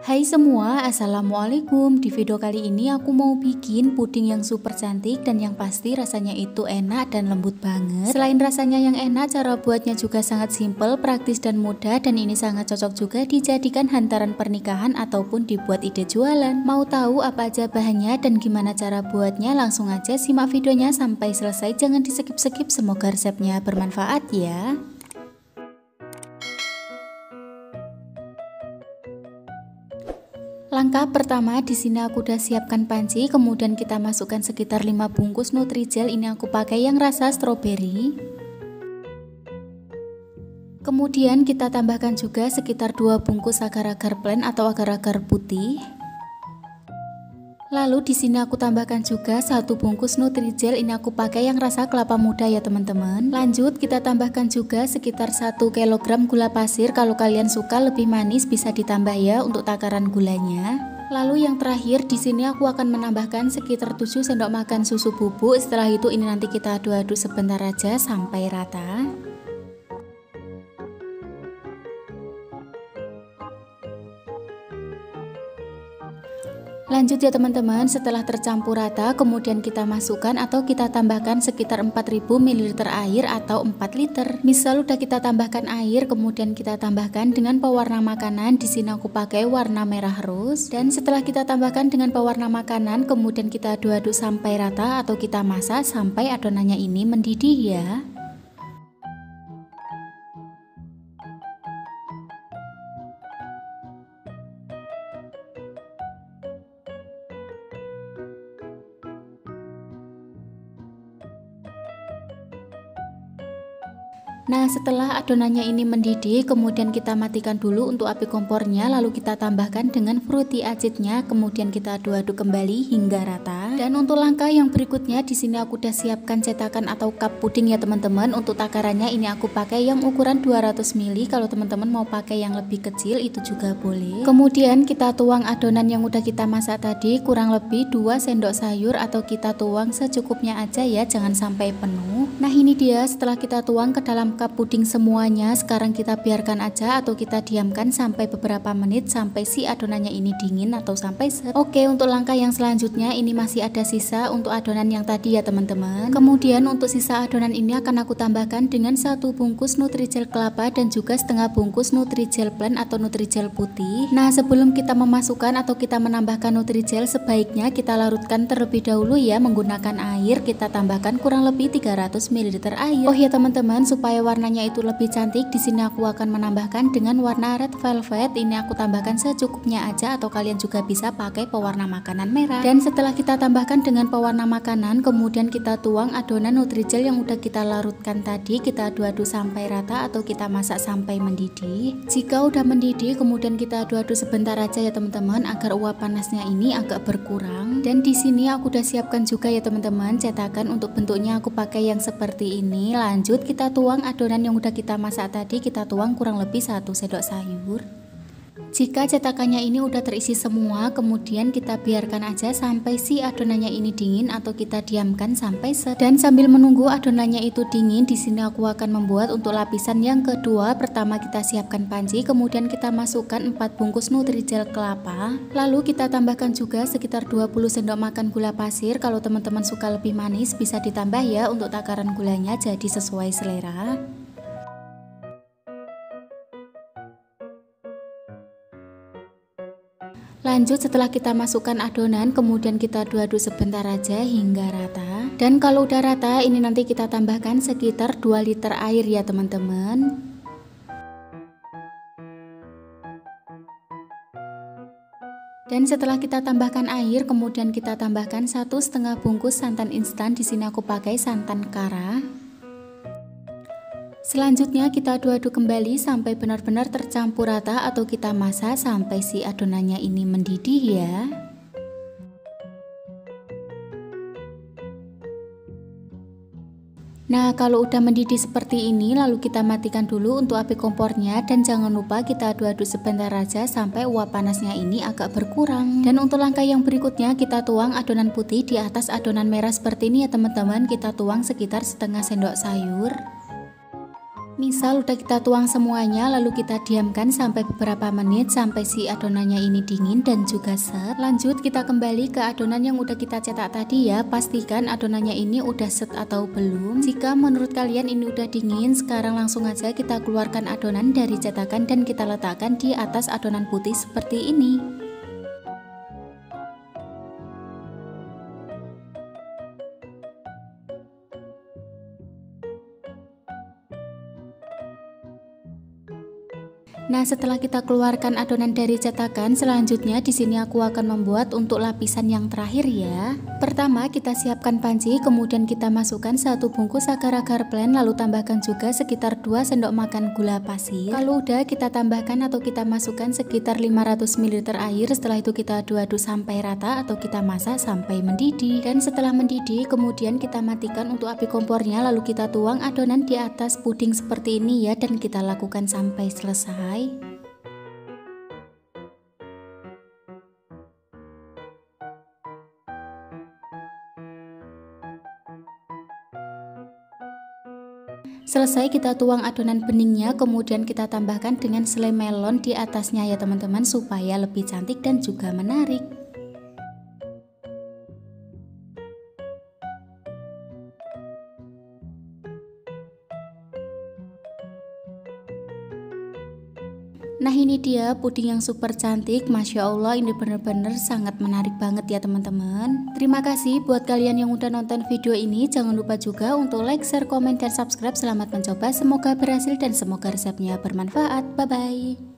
Hai semua, assalamualaikum. Di video kali ini aku mau bikin puding yang super cantik dan yang pasti rasanya itu enak dan lembut banget. Selain rasanya yang enak, cara buatnya juga sangat simple, praktis dan mudah, dan ini sangat cocok juga dijadikan hantaran pernikahan ataupun dibuat ide jualan. Mau tahu apa aja bahannya dan gimana cara buatnya? Langsung aja simak videonya sampai selesai, jangan di skip-skip. Semoga resepnya bermanfaat ya. Langkah pertama, di sini aku udah siapkan panci, kemudian kita masukkan sekitar 5 bungkus Nutrijel. Ini aku pakai yang rasa stroberi. Kemudian kita tambahkan juga sekitar 2 bungkus agar-agar plain atau agar-agar putih. Lalu di sini aku tambahkan juga 1 bungkus Nutrijel. Ini aku pakai yang rasa kelapa muda ya teman-teman. Lanjut kita tambahkan juga sekitar 1 kg gula pasir. Kalau kalian suka lebih manis bisa ditambah ya untuk takaran gulanya. Lalu yang terakhir di sini aku akan menambahkan sekitar 7 sendok makan susu bubuk. Setelah itu ini nanti kita aduk-aduk sebentar aja sampai rata. Lanjut ya teman-teman, setelah tercampur rata kemudian kita masukkan atau kita tambahkan sekitar 4000 ml air atau 4 liter. Misal udah kita tambahkan air, kemudian kita tambahkan dengan pewarna makanan. Di sini aku pakai warna merah rose. Dan setelah kita tambahkan dengan pewarna makanan, kemudian kita aduk-aduk sampai rata atau kita masak sampai adonannya ini mendidih ya. Nah, setelah adonannya ini mendidih, kemudian kita matikan dulu untuk api kompornya, lalu kita tambahkan dengan fruity acidnya, kemudian kita aduk-aduk kembali hingga rata. Dan untuk langkah yang berikutnya, di sini aku udah siapkan cetakan atau cup puding ya teman-teman. Untuk takarannya ini aku pakai yang ukuran 200 ml. Kalau teman-teman mau pakai yang lebih kecil itu juga boleh. Kemudian kita tuang adonan yang udah kita masak tadi, kurang lebih 2 sendok sayur atau kita tuang secukupnya aja ya, jangan sampai penuh. Nah, ini dia setelah kita tuang ke dalam cup puding semuanya. Sekarang kita biarkan aja atau kita diamkan sampai beberapa menit sampai si adonannya ini dingin atau sampai set. Oke, untuk langkah yang selanjutnya ini masih ada sisa untuk adonan yang tadi ya teman-teman. Kemudian untuk sisa adonan ini akan aku tambahkan dengan 1 bungkus Nutrijel kelapa dan juga setengah bungkus Nutrijel plain atau Nutrijel putih. Nah, sebelum kita memasukkan atau kita menambahkan Nutrijel, sebaiknya kita larutkan terlebih dahulu ya menggunakan air. Kita tambahkan kurang lebih 300 ml air. Oh ya teman-teman, supaya warnanya itu lebih cantik, di sini aku akan menambahkan dengan warna red velvet. Ini aku tambahkan secukupnya aja atau kalian juga bisa pakai pewarna makanan merah. Dan setelah kita tambahkan dengan pewarna makanan, kemudian kita tuang adonan Nutrijel yang udah kita larutkan tadi, kita aduk-aduk sampai rata atau kita masak sampai mendidih. Jika udah mendidih, kemudian kita aduk-aduk sebentar aja ya teman-teman agar uap panasnya ini agak berkurang. Dan di sini aku udah siapkan juga ya teman-teman cetakan. Untuk bentuknya aku pakai yang seperti ini. Lanjut kita tuang adonan yang udah kita masak tadi, kita tuang kurang lebih 1 sendok sayur. Jika cetakannya ini udah terisi semua, kemudian kita biarkan aja sampai si adonannya ini dingin atau kita diamkan sampai set. Dan sambil menunggu adonannya itu dingin, di sini aku akan membuat untuk lapisan yang kedua. Pertama kita siapkan panci, kemudian kita masukkan 4 bungkus Nutrijel kelapa. Lalu kita tambahkan juga sekitar 20 sendok makan gula pasir. Kalau teman-teman suka lebih manis bisa ditambah ya untuk takaran gulanya, jadi sesuai selera. Lanjut setelah kita masukkan adonan, kemudian kita aduk-aduk sebentar aja hingga rata. Dan kalau udah rata, ini nanti kita tambahkan sekitar 2 liter air ya teman-teman. Dan setelah kita tambahkan air, kemudian kita tambahkan 1,5 bungkus santan instan. Di sini aku pakai santan kara. Selanjutnya kita aduk-aduk kembali sampai benar-benar tercampur rata atau kita masak sampai si adonannya ini mendidih ya. Nah, kalau udah mendidih seperti ini, lalu kita matikan dulu untuk api kompornya dan jangan lupa kita aduk-aduk sebentar aja sampai uap panasnya ini agak berkurang. Dan untuk langkah yang berikutnya, kita tuang adonan putih di atas adonan merah seperti ini ya teman-teman. Kita tuang sekitar setengah sendok sayur. Misal udah kita tuang semuanya, lalu kita diamkan sampai beberapa menit sampai si adonannya ini dingin dan juga set. Lanjut kita kembali ke adonan yang udah kita cetak tadi ya. Pastikan adonannya ini udah set atau belum. Jika menurut kalian ini udah dingin, sekarang langsung aja kita keluarkan adonan dari cetakan dan kita letakkan di atas adonan putih seperti ini. Nah, setelah kita keluarkan adonan dari cetakan, selanjutnya di sini aku akan membuat untuk lapisan yang terakhir ya. Pertama, kita siapkan panci, kemudian kita masukkan 1 bungkus agar-agar blend, lalu tambahkan juga sekitar 2 sendok makan gula pasir. Kalau udah, kita tambahkan atau kita masukkan sekitar 500 ml air. Setelah itu kita aduk-aduk sampai rata atau kita masak sampai mendidih. Dan setelah mendidih, kemudian kita matikan untuk api kompornya, lalu kita tuang adonan di atas puding seperti ini ya, dan kita lakukan sampai selesai. Selesai kita tuang adonan beningnya, kemudian kita tambahkan dengan selai melon di atasnya ya teman-teman, supaya lebih cantik dan juga menarik. Nah, ini dia puding yang super cantik. Masya Allah, ini bener-bener sangat menarik banget ya teman-teman. Terima kasih buat kalian yang udah nonton video ini. Jangan lupa juga untuk like, share, komen, dan subscribe. Selamat mencoba, semoga berhasil dan semoga resepnya bermanfaat. Bye-bye.